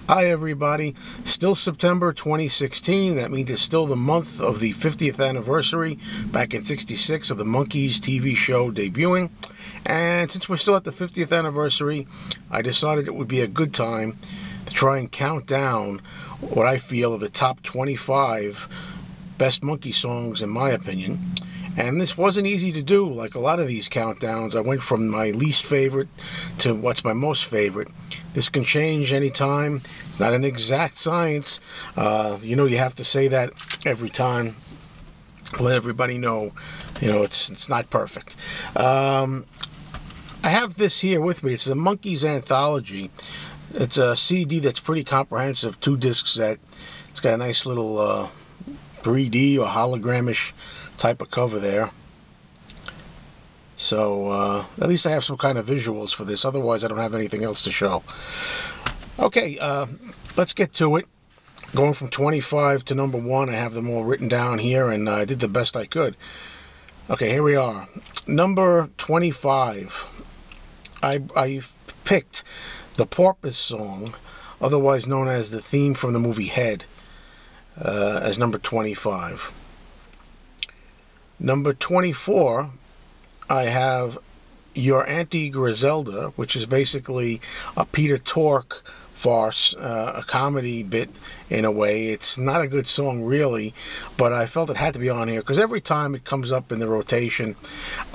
Hi everybody, still September 2016, that means it's still the month of the 50th anniversary back in '66 of the Monkees TV show debuting, and since we're still at the 50th anniversary, I decided it would be a good time to try and count down what I feel are the top 25 best Monkey songs in my opinion. And this wasn't easy to do. Like a lot of these countdowns, I went from my least favorite to what's my most favorite. This can change anytime. It's not an exact science. You have to say that every time. Let everybody know, it's not perfect. I have this here with me. It's the Monkeys Anthology. It's a CD that's pretty comprehensive, 2-disc set. It's got a nice little 3D or hologramish type of cover there. So at least I have some kind of visuals for this. Otherwise I don't have anything else to show. Okay, let's get to it. Going from 25 to number 1, I have them all written down here, and I did the best I could. Okay, here we are. Number 25. I picked the Porpoise song, otherwise known as the theme from the movie Head, as number 25. Number 24, I have Your Auntie Griselda, which is basically a Peter Tork farce, a comedy bit in a way. It's not a good song really, but I felt it had to be on here because every time it comes up in the rotation,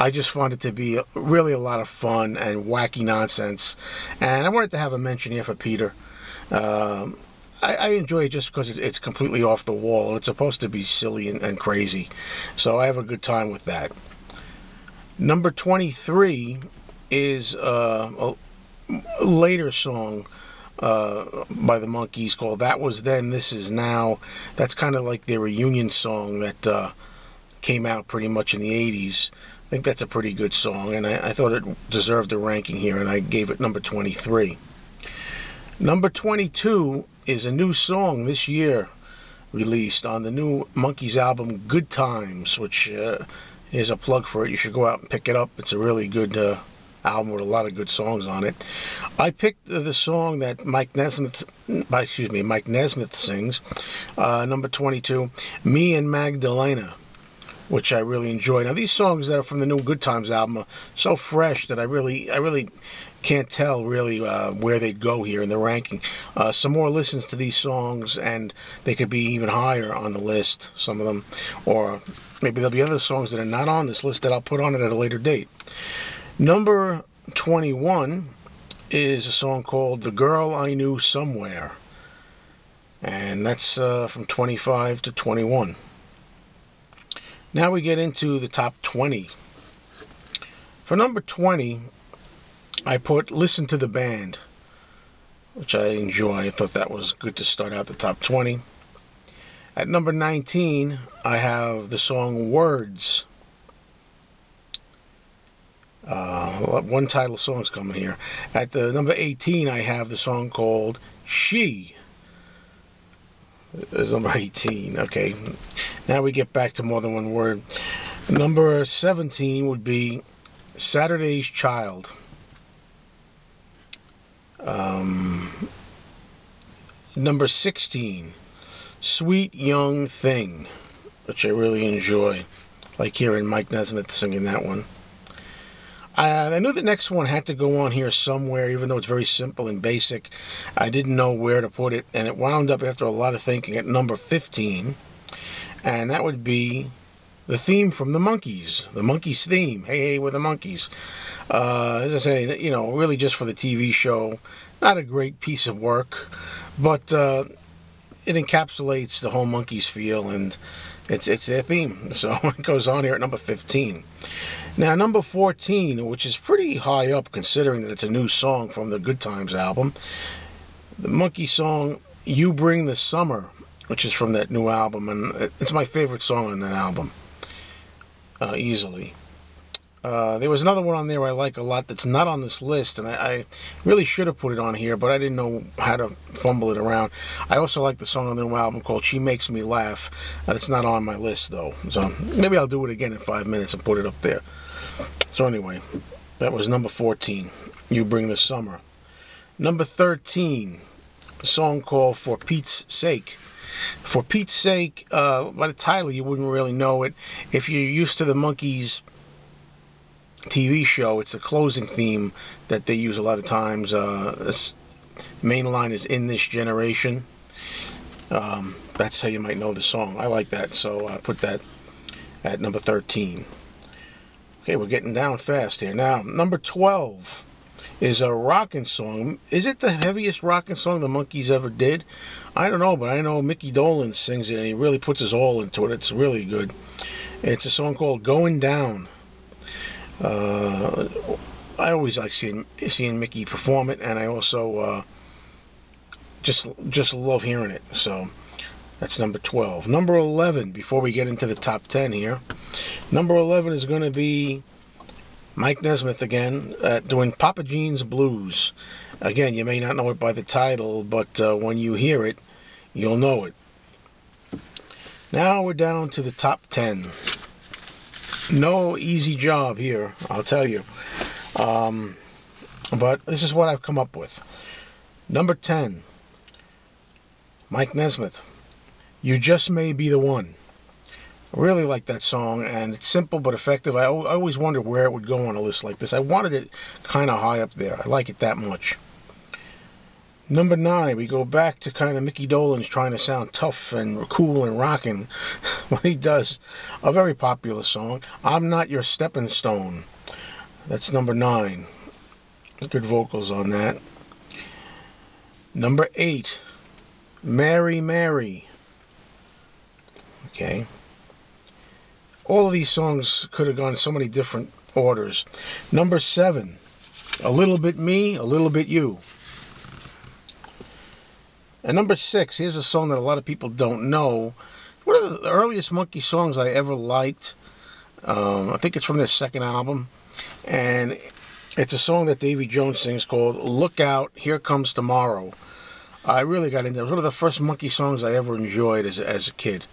I just found it to be really a lot of fun and wacky nonsense. And I wanted to have a mention here for Peter. I enjoy it just because it's completely off the wall. It's supposed to be silly and crazy. So I have a good time with that. Number 23 is a later song by the Monkees called That Was Then, This Is Now. That's kind of like their reunion song that came out pretty much in the 80s. I think that's a pretty good song, and I thought it deserved a ranking here, and I gave it number 23. Number 22 is a new song this year released on the new Monkees album Good Times, which is a plug for it. You should go out and pick it up. It's a really good album with a lot of good songs on it. I picked the song that Mike Nesmith sings, number 22, Me and Magdalena, which I really enjoy. Now these songs that are from the new Good Times album are so fresh that I really can't tell really where they'd go here in the ranking. Some more listens to these songs and they could be even higher on the list, some of them, or maybe there'll be other songs that are not on this list that I'll put on it at a later date. Number 21 is a song called The Girl I Knew Somewhere, and that's from 25 to 21. Now we get into the top 20. For number 20, I put Listen to the Band, which I enjoy. I thought that was good to start out the top 20. At number 19, I have the song Words. One title song's coming here. At the number 18, I have the song called She. It's number 18. Okay. Now we get back to more than one word. Number 17 would be Saturday's Child. Number 16, Sweet Young Thing, which I really enjoy. Like hearing Mike Nesmith singing that one. I knew the next one had to go on here somewhere, even though it's very simple and basic. I didn't know where to put it, and it wound up after a lot of thinking at number 15, and that would be the theme from the Monkees, the Monkees theme. Hey, hey, we're the Monkees. As I say, really just for the TV show. Not a great piece of work, but it encapsulates the whole Monkees feel, and it's their theme. So it goes on here at number 15. Now, number 14, which is pretty high up considering that it's a new song from the Good Times album, the Monkey song You Bring the Summer, which is from that new album, and it's my favorite song on that album, easily. There was another one on there I like a lot that's not on this list, and I really should have put it on here, but I didn't know how to fumble it around. I also like the song on the new album called She Makes Me Laugh. It's not on my list, though, so maybe I'll do it again in 5 minutes and put it up there. So anyway, that was number 14, You Bring the Summer. Number 13, song called For Pete's Sake. For Pete's Sake, by the title, you wouldn't really know it. If you're used to the Monkees TV show, it's the closing theme that they use a lot of times. This main line is "In This Generation." That's how you might know the song. I like that, so I put that at number 13. Okay, we're getting down fast here. Now, number 12 is a rockin' song. Is it the heaviest rockin' song the Monkees ever did? I don't know, but I know Mickey Dolenz sings it, and he really puts his all into it. It's really good. It's a song called "Going Down." I always like seeing Mickey perform it, and I also just love hearing it. So that's number 12. Number 11, before we get into the top 10 here, number 11 is going to be Mike Nesmith again, doing Papa Jean's Blues. Again, you may not know it by the title, but when you hear it, you'll know it. Now we're down to the top 10. No easy job here, I'll tell you. But this is what I've come up with. Number 10, Mike Nesmith, You Just May Be the One. I really like that song, and it's simple but effective. I always wondered where it would go on a list like this. I wanted it kind of high up there. I like it that much. Number 9, we go back to kind of Mickey Dolenz trying to sound tough and cool and rocking when he does a very popular song, I'm Not Your Stepping Stone. That's number 9. Good vocals on that. Number 8, Mary, Mary. Okay. All of these songs could have gone so many different orders. Number 7, A Little Bit Me, A Little Bit You. And number 6, here's a song that a lot of people don't know. One of the earliest Monkey songs I ever liked. I think it's from their second album. And it's a song that Davy Jones sings called Look Out, Here Comes Tomorrow. I really got into it. It was one of the first Monkey songs I ever enjoyed as a kid.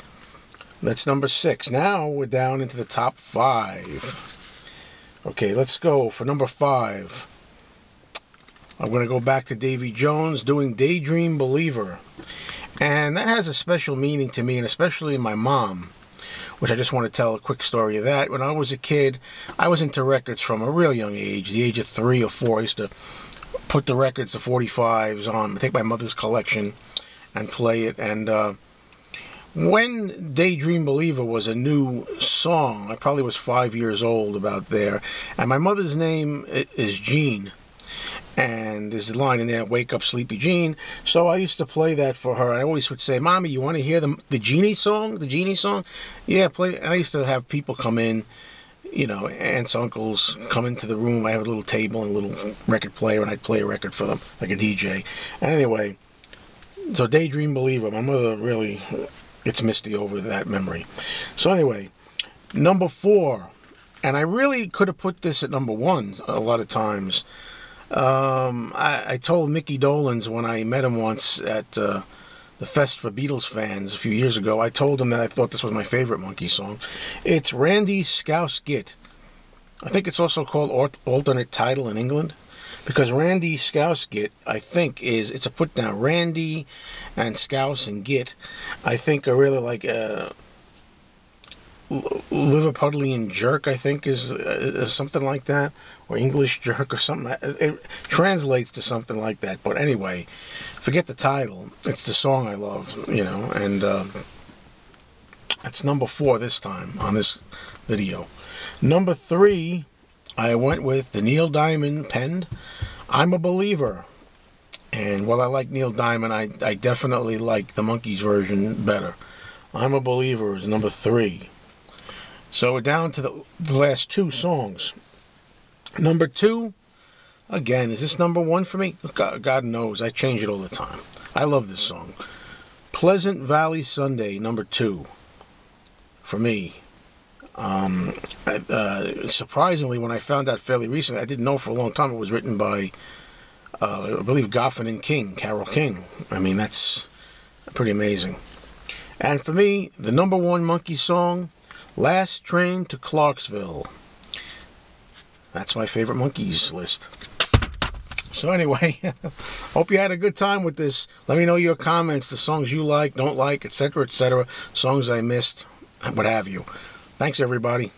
That's number 6. Now we're down into the top 5. Okay, let's go for number 5. I'm going to go back to Davy Jones doing Daydream Believer. And that has a special meaning to me, and especially my mom, which I just want to tell a quick story of that. When I was a kid, I was into records from a real young age, the age of 3 or 4. I used to put the records, the 45s on, take my mother's collection and play it. And when Daydream Believer was a new song, I probably was 5 years old about there. And my mother's name is Jean. And there's a line in there, Wake Up Sleepy Jean. So I used to play that for her. I always would say, Mommy, you want to hear the Genie song? The Genie song? Yeah, play. And I used to have people come in, you know, aunts, uncles, come into the room. I have a little table and a little record player, and I'd play a record for them, like a DJ. And anyway, so Daydream Believer, my mother really gets misty over that memory. So anyway, number 4, and I really could have put this at number 1 a lot of times. I told Mickey Dolenz when I met him once at the Fest for Beatles fans a few years ago, I told him that I thought this was my favorite Monkey song. It's Randy's Scouse Kitt. I think it's also called alternate title in England, because Randy's Scouse Kitt, I think, it's a put down. Randy and Scouse and Git, I think, are really like Liverpudlian jerk, I think, is something like that, or English jerk or something. It translates to something like that. But anyway, forget the title. It's the song I love, you know, and that's number 4 this time on this video. Number 3, I went with the Neil Diamond penned I'm a Believer. And while I like Neil Diamond, I definitely like the Monkees version better. I'm a Believer is number 3. So we're down to the last 2 songs. Number 2, again, is this number 1 for me? God knows, I change it all the time. I love this song. Pleasant Valley Sunday, number 2, for me. Surprisingly, when I found out fairly recently, I didn't know for a long time it was written by, I believe, Goffin and King, Carole King. I mean, that's pretty amazing. And for me, the number 1 Monkey song, Last Train to Clarksville. That's my favorite Monkees list. So anyway, hope you had a good time with this. Let me know your comments, the songs you like, don't like, etc., etc., songs I missed, what have you. Thanks, everybody.